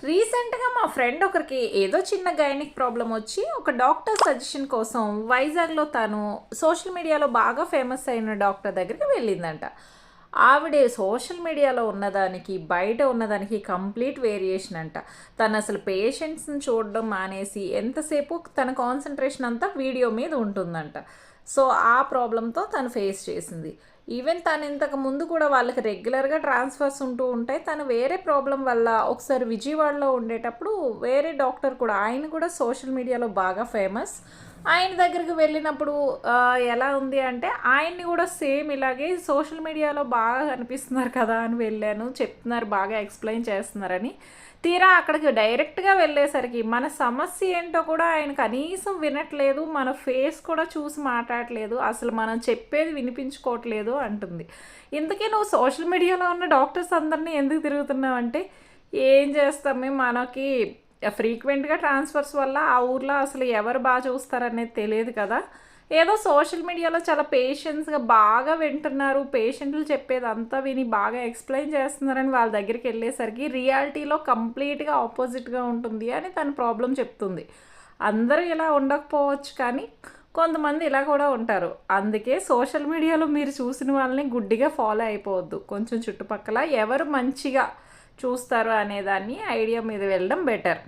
రీసెంట్‌గా మా ఫ్రెండ్ ఒకరికి ఏదో చిన్న గైనిక్ ప్రాబ్లమ్ వచ్చి, ఒక డాక్టర్ సజెషన్ కోసం వైజాగ్‌లో తను సోషల్ మీడియాలో బాగా ఫేమస్ అయిన డాక్టర్ దగ్గరికి వెళ్ళిందంట. ఆవిడ సోషల్ మీడియాలో ఉన్నదానికి, బయట ఉన్నదానికి కంప్లీట్ వేరియేషన్ అంట. తనసలు పేషెంట్స్‌ని చూడడం మానేసి, ఎంతసేపు తన కాన్సంట్రేషన్ అంతా వీడియో మీద ఉంటుందంట. సో, ఆ ప్రాబ్లమ్‌తో తను ఫేస్ చేసింది. ఈవెన్ తను ఇంతకు ముందు కూడా వాళ్ళకి రెగ్యులర్‌గా ట్రాన్స్‌ఫర్స్ ఉంటూ ఉంటాయి. తను వేరే ప్రాబ్లమ్ వల్ల ఒకసారి విజయవాడలో ఉండేటప్పుడు వేరే డాక్టర్ కూడా ఆయన కూడా సోషల్ మీడియాలో బాగా ఫేమస్. ఆయన దగ్గరికి వెళ్ళినప్పుడు ఎలా ఉంది అంటే ఆయన్ని కూడా సేమ్ ఇలాగే సోషల్ మీడియాలో బాగా కనిపిస్తున్నారు కదా అని వెళ్ళాను. చెప్తున్నారు బాగా ఎక్స్‌ప్లెయిన్ చేస్తున్నారని. తీరా అక్కడికి డైరెక్ట్‌గా వెళ్ళేసరికి మన సమస్య ఏంటో కూడా ఆయన కనీసం వినట్లేదు. మన ఫేస్ కూడా చూసి మాట్లాడట్లేదు. అసలు మనం చెప్పేది వినిపించుకోవట్లేదు అంటుంది. ఇంతకీ నువ్వు సోషల్ మీడియాలో ఉన్న డాక్టర్స్ అందరిని ఎందుకు తిరుగుతున్నావంటే, ఏం చేస్తామే మనకి ఫ్రీక్వెంట్‌గా ట్రాన్స్‌ఫర్స్ వల్ల ఆ ఊర్లో అసలు ఎవరు చూస్తారనేది తెలియదు కదా! ఏదో సోషల్ మీడియాలో చాలా పేషెన్స్‌గా బాగా వింటున్నారు. పేషెంట్లు చెప్పేదంతా విని బాగా ఎక్స్‌ప్లెయిన్ చేస్తున్నారని వాళ్ళ దగ్గరికెళ్ళేసరికి రియాలిటీలో కంప్లీట్‌గా ఆపోజిట్‌గా ఉంటుంది అని తన ప్రాబ్లమ్ చెప్తుంది. అందరూ ఇలా ఉండకపోవచ్చు కానీ కొంతమంది ఇలా కూడా ఉంటారు. అందుకే సోషల్ మీడియాలో మీరు చూసిన వాళ్ళని గుడ్డిగా ఫాలో అయిపోవద్దు. కొంచెం చుట్టుపక్కల ఎవరు మంచిగా చూస్తారు అనేదాన్ని ఐడియా మీద వెళ్ళడం బెటర్.